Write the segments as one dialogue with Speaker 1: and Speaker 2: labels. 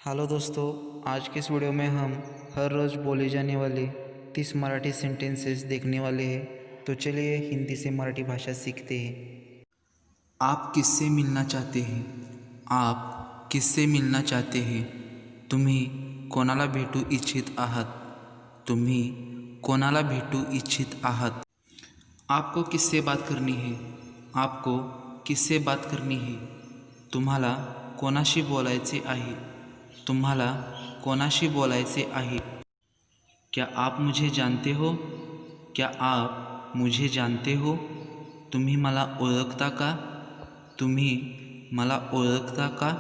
Speaker 1: Hello दोस्तों, आज के इस video में हम हर रोज़ बोले जाने वाले 30 मराठी सेंटेंसेस देखने वाले हैं। तो चलिए हिंदी से मराठी भाषा सीखते हैं।
Speaker 2: आप किससे मिलना चाहते हैं? आप किससे मिलना चाहते हैं? तुम्ही कोणाला भेटू इच्छित आहात? तुम्ही कोणाला भेटू इच्छित आहात? आपको किससे बात करनी है? आपको किससे बात करनी है? तुम्हाला कोणाशी बोलायचे आहे? तुम्हाला कोणाशी बोलायचे आहे? क्या आप मुझे जानते हो? क्या आप मुझे जानते हो? तुम्ही मला ओळखता का? तुम्ही मला ओळखता का?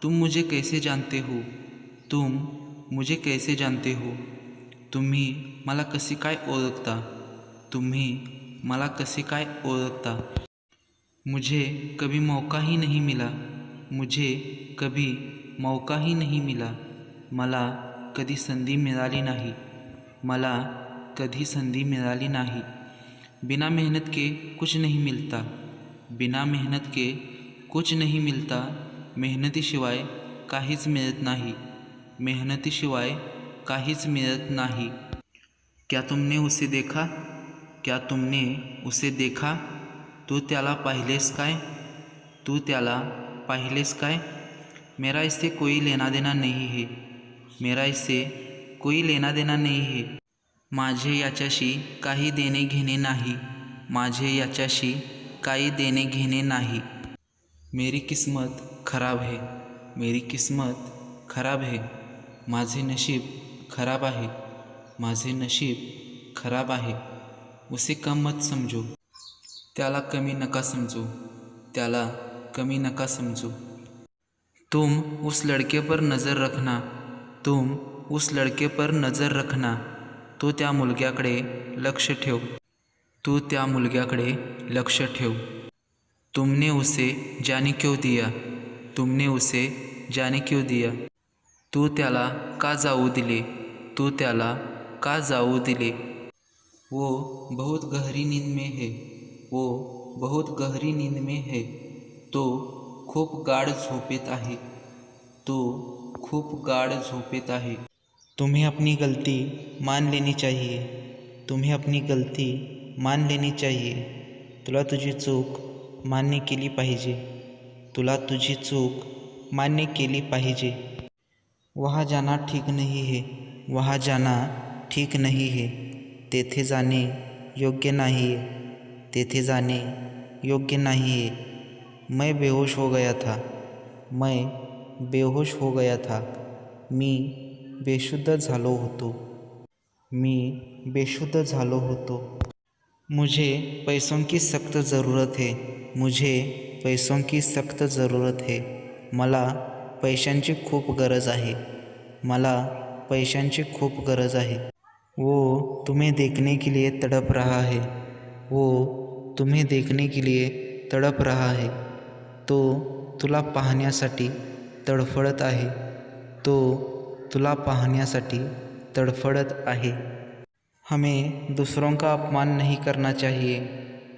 Speaker 2: तुम मुझे कैसे जानते हो? तुम मुझे कैसे जानते हो? तुम्ही मला कसे काय ओळखता? तुम्ही मला कसे काय ओळखता? मुझे कभी मौका ही नहीं मिला. मुझे कभी मौका ही नहीं मिला. मला कधी संधी मिळाली नाही. मला कधी संधी मिळाली नाही. बिना मेहनत के कुछ नहीं मिलता. बिना मेहनत के कुछ नहीं मिलता. मेहनतीशिवाय काहीच मिळत नाही. मेहनतीशिवाय काहीच मिळत नाही. क्या तुमने उसे देखा? क्या तुमने उसे देखा? तू त्याला पाहिलेस काय? तू त्याला पाहिलेस काय? मेरा इससे कोई लेना देना नहीं है. मेरा इससे कोई लेना देना नहीं है. माझे याच्याशी काही देणे घेणे नाही. माझे याच्याशी काही देणे घेणे नाही. मेरी किस्मत खराब है. मेरी किस्मत खराब है. माझे नशीब खराब आहे. माझे नशीब खराब आहे. उसे कम मत समजो. त्याला कमी नका समजू. त्याला कमी नका समजू. तुम उस लड़के पर नज़र रखना. तुम उस लड़के पर नज़र रखना. तू त्या मुलग्याकडे लक्ष ठेव. तू त्या मुलग्याकडे लक्ष ठेव. तुमने उसे जाने क्यों दिया? तुमने उसे जाने क्यों दिया? तू त्याला का जाऊ दिले? तू त्याला का जाऊ दिले? वो बहुत गहरी नींद में है. वो बहुत गहरी नींद में है. तो खूप गाढ झोपेत आहे. तो खूप गाढ झोपेत आहे.
Speaker 1: तुम्हें अपनी गलती मान लेनी चाहिए. तुम्हें अपनी गलती मान लेनी चाहिए. तुला तुझी चूक मान्य केली पाहिजे. तुला तुझी चूक मान्य केली पाहिजे. वहाँ जाना ठीक नहीं है. वहाँ जाना ठीक नहीं है. तेथे जाणे योग्य नाही है. तेथे जाणे योग्य नहीं है. मैं बेहोश हो गया था. मैं बेहोश हो गया था. मी बेशुद्ध झालो होतो. मी बेशुद्ध झालो होतो. मुझे पैसों की सख्त ज़रूरत है. मुझे पैसों की सख्त ज़रूरत है. मला पैशांची खूप गरज आहे. मला पैशांची खूप गरज आहे. वो तुम्हें देखने के लिए तड़प रहा है. वो तुम्हें देखने के लिए तड़प रहा है. तो तुला पाहण्यासाठी तडफडत आहे. तो तुला पाहण्यासाठी तडफडत आहे. हमें दूसरों का अपमान नहीं करना चाहिए.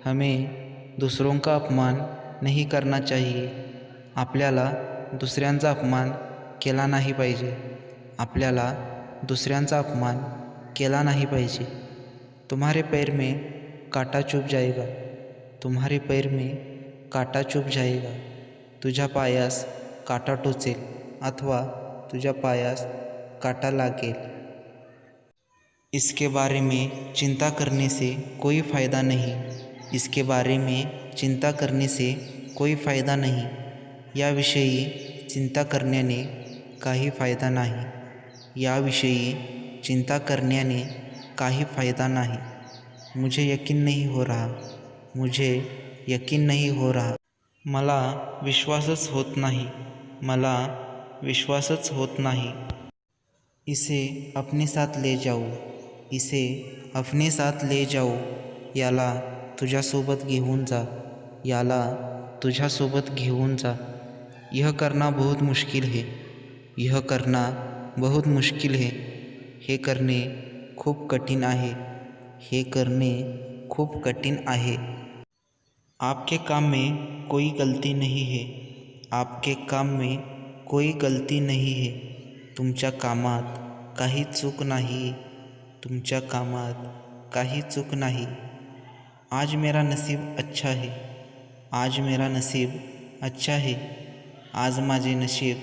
Speaker 1: हमें दूसरों का अपमान नहीं करना चाहिए. आपल्याला दुसऱ्यांचा अपमान केला नाही पाहिजे. आपल्याला दुसऱ्यांचा अपमान केला नाही पाहिजे. तुम्हारे पैर में कांटा चुभ जाएगा. तुम्हारे पैर में कांटा चुभ जाएगा. तुझ्या पायास काटा टोचेल अथवा तुझ्या पायास काटा लागेल. इसके बारे में चिंता करने से कोई फ़ायदा नहीं. इसके बारे में चिंता करने से कोई फ़ायदा नहीं. याविषयी चिंता करण्याने काही फायदा नाही. याविषयी चिंता करण्याने काही फायदा नाही. मुझे यकीन नहीं हो रहा. मुझे यकीन नहीं हो रहा. मला विश्वासच होत नाही. मला विश्वासच होत नाही. इसे अपने साथ ले जाओ. इसे अपने साथ ले जाओ. याला तुझ्यासोबत घेऊन जा. याला तुझ्यासोबत घेऊन जा. यह करना बहुत मुश्किल है. यह करना बहुत मुश्किल है. हे करणे खूप कठीण आहे. हे करणे खूप कठीण आहे. आपके काम में कोई गलती नहीं है. आपके काम में कोई गलती नहीं है, तुमच्या कामात काही चूक नाही, तुमच्या कामात काही चूक नाही. आज मेरा नसीब अच्छा है, आज मेरा नसीब अच्छा है. आज माझे नशीब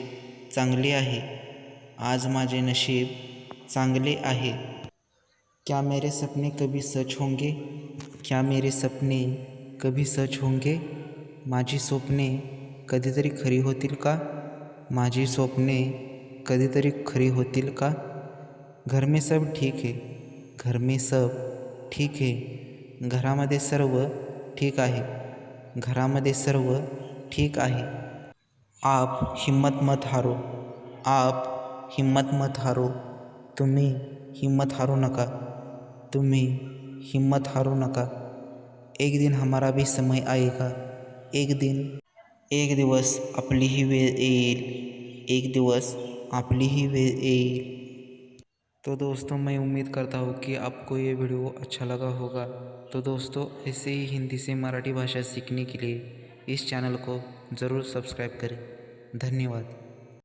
Speaker 1: चांगले आहे, आज माझे नशीब चांगले आहे. क्या मेरे सपने कभी सच होंगे, क्या मेरे सपने कभी सच होंगे. माझी स्वप्ने कधीतरी खरी होतील का, माझी स्वप्ने कधीतरी खरी होतील का. घर में सब ठीक है, घर में सब ठीक है. घरामध्ये सर्व ठीक आहे, घरामध्ये सर्व ठीक आहे. आप हिम्मत मत हारो, आप हिम्मत मत हारो. तुम्ही हिम्मत हारू नका, तुम्ही हिम्मत हारू नका. एक दिन हमारा भी समय आएगा, एक दिवस आपली ही वेळ येईल, एक दिवस आपली ही वेळ येईल. तो दोस्तों मैं उम्मीद करता हूँ कि आपको ये वीडियो अच्छा लगा होगा. तो दोस्तों ऐसे ही हिंदी से मराठी भाषा सीखने के लिए इस चैनल को ज़रूर सब्सक्राइब करें. धन्यवाद.